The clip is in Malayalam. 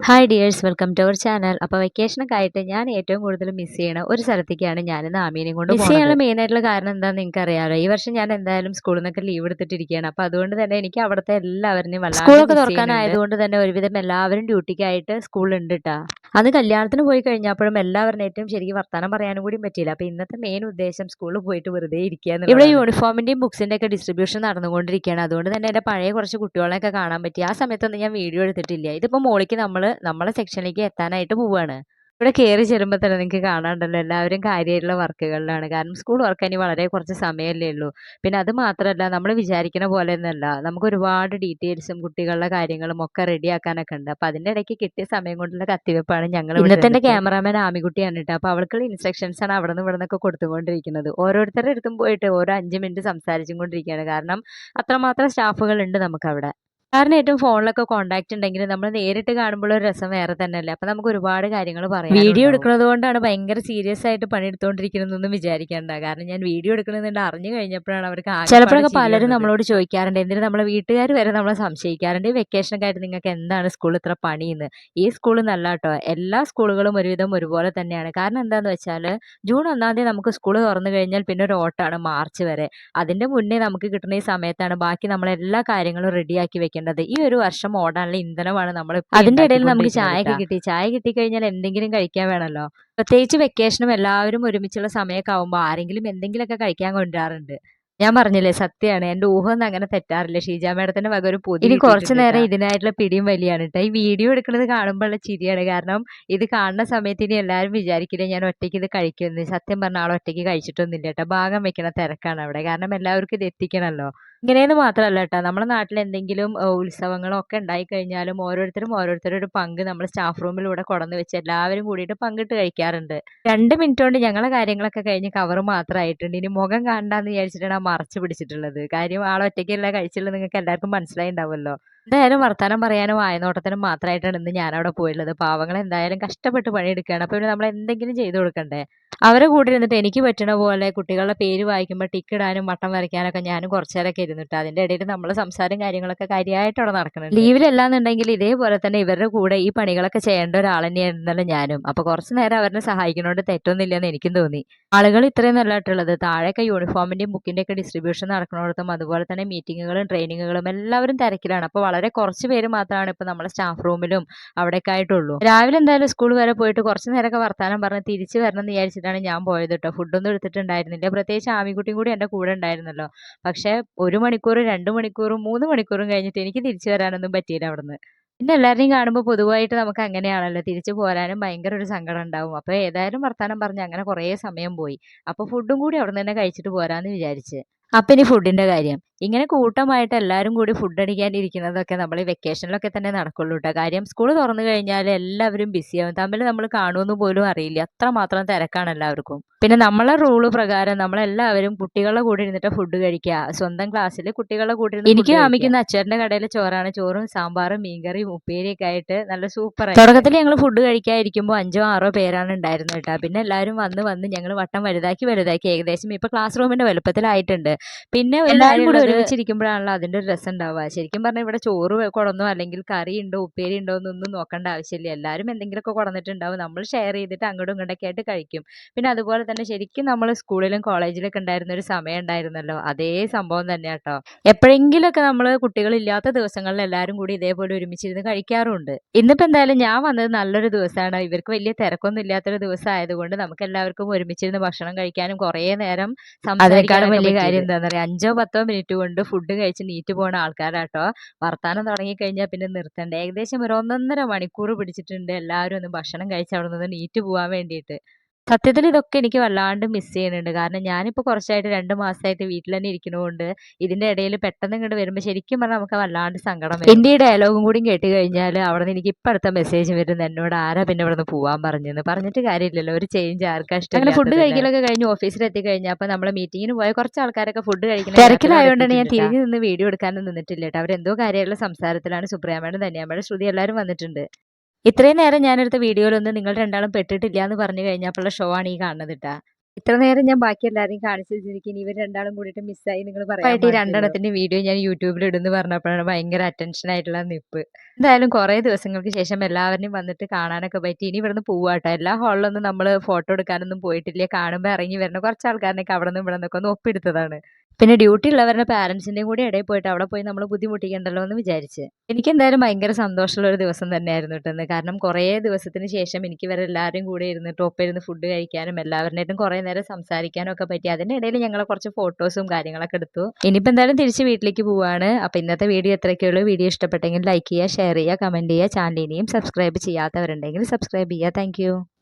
Hi dears, welcome to our channel. അപ്പോൾ വെക്കേഷനൊക്കെ ആയിട്ട് ഞാൻ ഏറ്റവും കൂടുതൽ മിസ് ചെയ്യണ ഒരു സ്ഥലത്തേക്കാണ് ഞാനിന്ന് ആമീനെയും കൊണ്ട് മിസ് ചെയ്യാനുള്ള മെയിൻ ആയിട്ടുള്ള കാരണം എന്താണെന്ന് നിങ്ങൾക്ക് അറിയാമല്ലോ. ഈ വർഷം ഞാൻ എന്തായാലും സ്കൂളിൽ നിന്നൊക്കെ ലീവ് എടുത്തിട്ടിരിക്കുകയാണ്. അപ്പോൾ അതുകൊണ്ട് തന്നെ എനിക്ക് അവിടുത്തെ എല്ലാവരെയും സ്കൂളൊക്കെ തുറക്കാനായതുകൊണ്ട് തന്നെ ഒരുവിധം എല്ലാവരും ഡ്യൂട്ടിക്കായിട്ട് സ്കൂളിലുണ്ട് കേട്ടോ. അന്ന് കല്യാണത്തിന് പോയി കഴിഞ്ഞപ്പോഴും എല്ലാവരുടെയും ശരിക്കും വർത്താനം പറയാനും കൂടി പറ്റിയില്ല. അപ്പോൾ ഇന്നത്തെ മെയിൻ ഉദ്ദേശം സ്കൂളിൽ പോയിട്ട് വെറുതെ ഇരിക്കുക. ഇവിടെ യൂണിഫോമിന്റെയും ബുക്സിന്റെ ഒക്കെ ഡിസ്ട്രിബ്യൂഷൻ നടന്നുകൊണ്ടിരിക്കുകയാണ്. അതുകൊണ്ട് തന്നെ എൻ്റെ പഴയ കുറച്ച് കുട്ടികളെയൊക്കെ കാണാൻ പറ്റി. ആ സമയത്തൊന്നും ഞാൻ വീഡിയോ എടുത്തിട്ടില്ല. ഇതിപ്പോൾ മോളിക്ക് നമ്മളെ സെക്ഷനിലേക്ക് എത്താനായിട്ട് പോവുകയാണ്. ഇവിടെ കയറി ചെല്ലുമ്പോൾ തന്നെ നിങ്ങൾക്ക് കാണാണ്ടല്ലോ എല്ലാവരും കാര്യമായിട്ടുള്ള വർക്കുകളിലാണ്. കാരണം സ്കൂൾ തുറക്കാൻ ഇനി വളരെ കുറച്ച് സമയമല്ലേ ഉള്ളൂ. പിന്നെ അത് മാത്രമല്ല, നമ്മൾ വിചാരിക്കുന്ന പോലെ ഒന്നല്ല. നമുക്ക് ഒരുപാട് ഡീറ്റെയിൽസും കുട്ടികളുടെ കാര്യങ്ങളും ഒക്കെ റെഡിയാക്കാനൊക്കെ ഉണ്ട്. അപ്പോൾ അതിൻ്റെ ഇടയ്ക്ക് കിട്ടിയ സമയം കൊണ്ടുള്ള കത്തിവെപ്പാണ് ഞങ്ങൾ. ഇന്നത്തെ എൻ്റെ ക്യാമറാമാൻ ആമിക്കുട്ടിയാണ് കേട്ടോ. അപ്പോൾ അവൾക്കുള്ള ഇൻസ്ട്രക്ഷൻസ് ആണ് അവിടെ നിന്ന് ഇവിടെ നിന്നൊക്കെ കൊടുത്തുകൊണ്ടിരിക്കുന്നത്. ഓരോരുത്തരുടെ അടുത്തും പോയിട്ട് ഓരോ 5 മിനിറ്റ് സംസാരിച്ചും കൊണ്ടിരിക്കുകയാണ്. കാരണം അത്രമാത്രം സ്റ്റാഫുകൾ ഉണ്ട് നമുക്കവിടെ. കാരണം ഏറ്റവും ഫോണിലൊക്കെ കോൺടാക്ട് ഉണ്ടെങ്കിൽ നമ്മൾ നേരിട്ട് കാണുമ്പോൾ ഒരു രസം വേറെ തന്നെയല്ലേ. അപ്പൊ നമുക്ക് ഒരുപാട് കാര്യങ്ങൾ പറയാം. വീഡിയോ എടുക്കുന്നത് കൊണ്ടാണ് ഭയങ്കര സീരിയസ് ആയിട്ട് പണിയെടുത്തോണ്ടിരിക്കുന്നതെന്നൊന്നും വിചാരിക്കേണ്ട. കാരണം ഞാൻ വീഡിയോ എടുക്കണമെന്നുണ്ട് അറിഞ്ഞു കഴിഞ്ഞപ്പോഴാണ് അവർക്ക് ചിലപ്പോഴൊക്കെ പലരും നമ്മളോട് ചോദിക്കാറുണ്ട്, എന്തിനാ നമ്മളെ വീട്ടുകാർ വരെ നമ്മളെ സംശയിക്കാറുണ്ട്, ഈ വെക്കേഷനൊക്കെ ആയിട്ട് നിങ്ങൾക്ക് എന്താണ് സ്കൂളിൽ ഇത്ര പണിയെന്ന്. ഈ സ്കൂൾ നല്ല കേട്ടോ, എല്ലാ സ്കൂളുകളും ഒരുവിധം ഒരുപോലെ തന്നെയാണ്. കാരണം എന്താന്ന് വെച്ചാൽ ജൂൺ 1-ാം തീയതി നമുക്ക് സ്കൂൾ തുറന്നു കഴിഞ്ഞാൽ പിന്നെ ഒരു ഓട്ടാണ് മാർച്ച് വരെ. അതിന്റെ മുന്നേ നമുക്ക് കിട്ടുന്ന ഈ സമയത്താണ് ബാക്കി നമ്മളെല്ലാ കാര്യങ്ങളും റെഡിയാക്കി വെക്കുന്നത്. ഈ ഒരു വർഷം ഓടാനുള്ള ഇന്ധനമാണ് നമ്മൾ. അതിന്റെ ഇടയിൽ നമുക്ക് ചായയൊക്കെ കിട്ടി. ചായ കിട്ടിക്കഴിഞ്ഞാൽ എന്തെങ്കിലും കഴിക്കാൻ വേണമല്ലോ. പ്രത്യേകിച്ച് വെക്കേഷനും എല്ലാവരും ഒരുമിച്ചുള്ള സമയമൊക്കെ ആവുമ്പോൾ ആരെങ്കിലും എന്തെങ്കിലുമൊക്കെ കഴിക്കാൻ കൊണ്ടുവരാറുണ്ട്. ഞാൻ പറഞ്ഞില്ലേ, സത്യമാണ്. എന്റെ ഊഹമൊന്നും അങ്ങനെ തെറ്റാറില്ല. ഷീജ മേഡത്തിന്റെ വക ഒരു പൊതി ഇനി കുറച്ചു നേരം ഇതിനായിട്ടുള്ള പിടിയും വലിയാണ് കേട്ടോ. ഈ വീഡിയോ എടുക്കുന്നത് കാണുമ്പോഴുള്ള ചിരിയാണ്. കാരണം ഇത് കാണുന്ന സമയത്ത് ഇനി എല്ലാവരും വിചാരിക്കില്ല ഞാൻ ഒറ്റയ്ക്ക് ഇത് കഴിക്കുന്നത്. സത്യം പറഞ്ഞ ആൾ ഒറ്റയ്ക്ക് കഴിച്ചിട്ടൊന്നുമില്ല കേട്ടോ. ഭാഗം വെക്കണ തിരക്കാണ് അവിടെ. കാരണം എല്ലാവർക്കും ഇത് എത്തിക്കണമല്ലോ. ഇങ്ങനെയെന്ന് മാത്രമല്ല കേട്ടോ, നമ്മുടെ നാട്ടിൽ എന്തെങ്കിലും ഉത്സവങ്ങളോ ഒക്കെ ഉണ്ടായി കഴിഞ്ഞാലും ഓരോരുത്തരും ഒരു പങ്ക് നമ്മൾ സ്റ്റാഫ് റൂമിലൂടെ കൊടന്ന് വെച്ച് എല്ലാവരും കൂടിയിട്ട് പങ്കിട്ട് കഴിക്കാറുണ്ട്. 2 മിനിറ്റ് കൊണ്ട് ഞങ്ങളെ കാര്യങ്ങളൊക്കെ കഴിഞ്ഞ് കവർ മാത്രമായിട്ടുണ്ട്. ഇനി മുഖം കാണണ്ടാന്ന് വിചാരിച്ചിട്ടാണ് ആ മറച്ചു പിടിച്ചിട്ടുള്ളത്. കാര്യം ആളൊറ്റയ്ക്കല്ല കഴിച്ചുള്ളത്, നിങ്ങൾക്ക് എല്ലാവർക്കും മനസ്സിലായി ഉണ്ടാവുമല്ലോ. എന്തായാലും വർത്താനം പറയാനും വായനോട്ടത്തിനും മാത്രമായിട്ടാണ് ഇന്ന് ഞാനവിടെ പോയുള്ളത്. പാവങ്ങൾ എന്തായാലും കഷ്ടപ്പെട്ട് പണിയെടുക്കുകയാണ്. അപ്പോൾ പിന്നെ നമ്മൾ എന്തെങ്കിലും ചെയ്തു കൊടുക്കണ്ടേ. അവരെ കൂടെ ഇരുന്നിട്ട് എനിക്ക് പറ്റണ പോലെ കുട്ടികളുടെ പേര് വായിക്കുമ്പോൾ ടിക്ക് ഇടാനും വട്ടം വരയ്ക്കാനൊക്കെ ഞാനും കുറച്ചു നേരമൊക്കെ ഇരുന്നിട്ട് അതിന്റെ ഇടയിൽ നമ്മൾ സംസാരം കാര്യങ്ങളൊക്കെ കാര്യമായിട്ട് അവിടെ നടക്കുന്നുണ്ട്. ലീവിലല്ലാന്നുണ്ടെങ്കിൽ ഇതേപോലെ തന്നെ ഇവരുടെ കൂടെ ഈ പണികളൊക്കെ ചെയ്യേണ്ട ഒരാൾ തന്നെയായിരുന്നല്ലോ ഞാനും. അപ്പോൾ കുറച്ചു നേരം അവരെ സഹായിക്കുന്നതുകൊണ്ട് തെറ്റൊന്നുമില്ലെന്ന് എനിക്കും തോന്നി. ആളുകൾ ഇത്രയും നല്ലതായിട്ടുള്ളത്. താഴെയൊക്കെ യൂണിഫോമിന്റെയും ബുക്കിന്റെ ഒക്കെ ഡിസ്ട്രിബ്യൂഷൻ നടക്കുന്നിടത്തും അതുപോലെ തന്നെ മീറ്റിങ്ങുകളും ട്രെയിനിങ്ങുകളും എല്ലാവരും തിരക്കിലാണ്. അപ്പോൾ വളരെ കുറച്ച് പേര് മാത്രമാണ് ഇപ്പൊ നമ്മുടെ സ്റ്റാഫ് റൂമിലും അവിടെയൊക്കെ ആയിട്ടുള്ളൂ. രാവിലെ എന്തായാലും സ്കൂൾ വരെ പോയിട്ട് കുറച്ച് നേരമൊക്കെ വർത്താനം പറഞ്ഞ് തിരിച്ചു വരണം എന്ന് വിചാരിച്ചിട്ടാണ് ഞാൻ പോയത് കേട്ടോ. ഫുഡൊന്നും എടുത്തിട്ടുണ്ടായിരുന്നില്ല. പ്രത്യേകിച്ച് ആമിക്കുട്ടിയും കൂടി എൻ്റെ കൂടെ ഉണ്ടായിരുന്നല്ലോ. പക്ഷെ 1 മണിക്കൂർ 2 മണിക്കൂറും 3 മണിക്കൂറും കഴിഞ്ഞിട്ട് എനിക്ക് തിരിച്ചു വരാനൊന്നും പറ്റിയില്ല അവിടുന്ന്. പിന്നെ എല്ലാവരെയും കാണുമ്പോൾ പൊതുവായിട്ട് നമുക്ക് അങ്ങനെയാണല്ലോ, തിരിച്ചു പോരാനും ഭയങ്കര ഒരു സങ്കടം ഉണ്ടാവും. അപ്പോൾ ഏതായാലും വർത്താനം പറഞ്ഞ് അങ്ങനെ കുറേ സമയം പോയി. അപ്പോൾ ഫുഡും കൂടി അവിടെ നിന്ന് തന്നെ കഴിച്ചിട്ട് പോരാന്ന് വിചാരിച്ച്. അപ്പം ഇനി ഫുഡിന്റെ കാര്യം. ഇങ്ങനെ കൂട്ടമായിട്ട് എല്ലാവരും കൂടി ഫുഡ് അടിക്കാനിരിക്കുന്നതൊക്കെ നമ്മൾ ഈ വെക്കേഷനിലൊക്കെ തന്നെ നടക്കുള്ളൂ കേട്ടോ. കാര്യം സ്കൂൾ തുറന്നു കഴിഞ്ഞാൽ എല്ലാവരും ബിസിയാവും. തമ്മിൽ നമ്മൾ കാണുമെന്ന് പോലും അറിയില്ല. അത്രമാത്രം തിരക്കാണ് എല്ലാവർക്കും. പിന്നെ നമ്മളെ റൂള് പ്രകാരം നമ്മളെല്ലാവരും കുട്ടികളുടെ കൂടെ ഇരുന്നിട്ട് ഫുഡ് കഴിക്കുക. സ്വന്തം ക്ലാസ്സിൽ കുട്ടികളുടെ കൂടെ ഇരുന്ന് എനിക്ക് കാമിക്കുന്ന അച്ഛൻ്റെ കടയിലെ ചോറാണ്. ചോറും സാമ്പാറും മീൻകറിയും ഉപ്പേരിയൊക്കെ ആയിട്ട് നല്ല സൂപ്പർ. തുടക്കത്തിൽ ഞങ്ങൾ ഫുഡ് കഴിക്കാതിരിക്കുമ്പോൾ 5-6 പേരാണ് ഉണ്ടായിരുന്നത് കേട്ടോ. പിന്നെ എല്ലാവരും വന്ന് ഞങ്ങൾ വട്ടം വലുതാക്കി ഏകദേശം ഇപ്പൊ ക്ലാസ് റൂമിന്റെ വലുപ്പത്തിലായിട്ടുണ്ട്. പിന്നെ എല്ലാവരും കൂടി ഒരുമിച്ചിരിക്കുമ്പോഴാണല്ലോ അതിന്റെ ഒരു രസം ഉണ്ടാവുക. ശരിക്കും പറഞ്ഞാൽ ഇവിടെ ചോറ് കൊടന്നോ അല്ലെങ്കിൽ കറി ഉണ്ടോ ഉപ്പേരി ഉണ്ടോ എന്നൊന്നും നോക്കേണ്ട ആവശ്യമില്ല. എല്ലാവരും എന്തെങ്കിലുമൊക്കെ കൊടന്നിട്ടുണ്ടാവും. നമ്മൾ ഷെയർ ചെയ്തിട്ട് അങ്ങോട്ടും ഇങ്ങോട്ടൊക്കെ ആയിട്ട് കഴിക്കും. പിന്നെ അതുപോലെ തന്നെ ശരിക്കും നമ്മൾ സ്കൂളിലും കോളേജിലൊക്കെ ഉണ്ടായിരുന്ന ഒരു സമയം ഉണ്ടായിരുന്നല്ലോ, അതേ സംഭവം തന്നെ കേട്ടോ. എപ്പോഴെങ്കിലുമൊക്കെ നമ്മൾ കുട്ടികളില്ലാത്ത ദിവസങ്ങളിൽ എല്ലാവരും കൂടി ഇതേപോലെ ഒരുമിച്ചിരുന്ന് കഴിക്കാറുണ്ട്. ഇന്നിപ്പോ എന്തായാലും ഞാൻ വന്നത് നല്ലൊരു ദിവസമാണ്. ഇവർക്ക് വലിയ തിരക്കൊന്നും ഇല്ലാത്തൊരു ദിവസം ആയതുകൊണ്ട് നമുക്ക് എല്ലാവർക്കും ഒരുമിച്ചിരുന്ന് ഭക്ഷണം കഴിക്കാനും കുറേ നേരം അതിനേക്കാളും വലിയ കാര്യം എന്താണെന്ന് അറിയാം, 5-10 മിനിറ്റ് കൊണ്ട് ഫുഡ് കഴിച്ച് നീറ്റ് പോണ ആൾക്കാരാട്ടോ. വർത്താനം തുടങ്ങിക്കഴിഞ്ഞാൽ പിന്നെ നിർത്തണ്ട. ഏകദേശം ഒരു 1-1.5 മണിക്കൂർ പിടിച്ചിട്ടുണ്ട് എല്ലാവരും ഒന്ന് ഭക്ഷണം കഴിച്ച് അവിടെ നിന്ന് നീറ്റ് പോകാൻ വേണ്ടിയിട്ട്. സത്യത്തിൽ ഇതൊക്കെ എനിക്ക് വല്ലാണ്ട് മിസ് ചെയ്യുന്നുണ്ട്. കാരണം ഞാനിപ്പോൾ കുറച്ചായിട്ട് 2 മാസമായിട്ട് വീട്ടിൽ തന്നെ ഇരിക്കുന്നതുകൊണ്ട് ഇതിന്റെ ഇടയിൽ പെട്ടെന്ന് ഇങ്ങോട്ട് വരുമ്പോൾ ശരിക്കും പറഞ്ഞാൽ നമുക്ക് വല്ലാണ്ട് സങ്കടം വരും. എൻ്റെ ഈ ഡയലോഗും കൂടി കേട്ട് കഴിഞ്ഞാൽ അവിടെ നിന്ന് എനിക്ക് ഇപ്പം അടുത്ത മെസ്സേജ് വരുന്നത് എന്നോട് ആരാ പിന്നെ ഇവിടെ നിന്ന് പോകാൻ പറഞ്ഞെന്ന്. പറഞ്ഞിട്ട് കാര്യമില്ലല്ലോ, ഒരു ചേഞ്ച് ആർക്കാ ഇഷ്ടം. അങ്ങനെ ഫുഡ് കഴിക്കലൊക്കെ കഴിഞ്ഞ് ഓഫീസിൽ എത്തി കഴിഞ്ഞപ്പോൾ നമ്മളെ മീറ്റിങ്ങിന് പോയ കുറച്ച് ആൾക്കാരൊക്കെ ഫുഡ് കഴിക്കുന്ന തിരക്കിലായതുകൊണ്ടാണ് ഞാൻ തിരിഞ്ഞ് നിന്ന് വീഡിയോ എടുക്കാനും നിന്നിട്ടില്ല കേട്ടോ. അവരെന്തോ കാര്യമുള്ള സംസാരത്തിലാണ്. സുപ്രിയാമ്മയുടെ ധന്യാമ്മയുടെ ശ്രുതി എല്ലാവരും വന്നിട്ടുണ്ട്. ഇത്രയും നേരം ഞാനെടുത്ത വീഡിയോയിലൊന്നും നിങ്ങൾ രണ്ടാളും പെട്ടിട്ടില്ല എന്ന് പറഞ്ഞു കഴിഞ്ഞപ്പോഴുള്ള ഷോ ആണ് ഈ കാണുന്നത് കേട്ടാ. ഇത്ര നേരം ഞാൻ ബാക്കി എല്ലാവരെയും കാണിച്ചു വെച്ചിരിക്കും. ഇനി ഇവർ രണ്ടാളും കൂടിയിട്ട് മിസ്സായി നിങ്ങൾ പറയാൻ ഈ രണ്ടെണ്ണത്തിന്റെ വീഡിയോ ഞാൻ യൂട്യൂബിൽ ഇടുന്നു പറഞ്ഞപ്പോഴാണ് ഭയങ്കര അറ്റൻഷൻ ആയിട്ടുള്ള നിപ്പ്. എന്തായാലും കുറേ ദിവസങ്ങൾക്ക് ശേഷം എല്ലാവരെയും വന്നിട്ട് കാണാനൊക്കെ പറ്റി. ഇനി ഇവിടുന്ന് പോവാട്ടോ. എല്ലാ ഹാളിലൊന്നും നമ്മൾ ഫോട്ടോ എടുക്കാനൊന്നും പോയിട്ടില്ല. കാണുമ്പോൾ ഇറങ്ങി വരുന്ന കുറച്ച് ആൾക്കാരനൊക്കെ അവിടെ നിന്ന് ഇവിടെ നിന്നൊക്കെ ഒന്ന് ഒപ്പിയെടുത്തതാണ്. പിന്നെ ഡ്യൂട്ടി ഉള്ളവരുടെ പാരൻസിൻ്റെയും കൂടി ഇടയിൽ പോയിട്ട് അവിടെ പോയി നമ്മൾ ബുദ്ധിമുട്ടിക്കണ്ടല്ലോ എന്ന് വിചാരിച്ച്. എനിക്കെന്തായാലും ഭയങ്കര സന്തോഷമുള്ള ഒരു ദിവസം തന്നെയായിരുന്നു കേട്ടോ. കാരണം കുറേ ദിവസത്തിന് ശേഷം എനിക്ക് ഇവരെല്ലാവരും കൂടെ ഇരുന്നിട്ട് ഒപ്പം ഇരുന്ന് ഫുഡ് കഴിക്കാനും എല്ലാവരുടെയായിട്ടും കുറേ നേരം സംസാരിക്കാനും ഒക്കെ പറ്റി. അതിൻ്റെ ഇടയിൽ ഞങ്ങൾ കുറച്ച് ഫോട്ടോസും കാര്യങ്ങളൊക്കെ എടുത്തു. ഇനിയിപ്പോൾ എന്തായാലും തിരിച്ച് വീട്ടിലേക്ക് പോവാണ്. അപ്പോൾ ഇന്നത്തെ വീഡിയോ എത്രയൊക്കെയുള്ളൂ. വീഡിയോ ഇഷ്ടപ്പെട്ടെങ്കിൽ ലൈക്ക് ചെയ്യുക, ഷെയർ ചെയ്യുക, കമൻറ്റ് ചെയ്യുക. ചാനൽ ഇനിയും സബ്സ്ക്രൈബ് ചെയ്യാത്തവരുണ്ടെങ്കിൽ സബ്സ്ക്രൈബ് ചെയ്യുക. താങ്ക്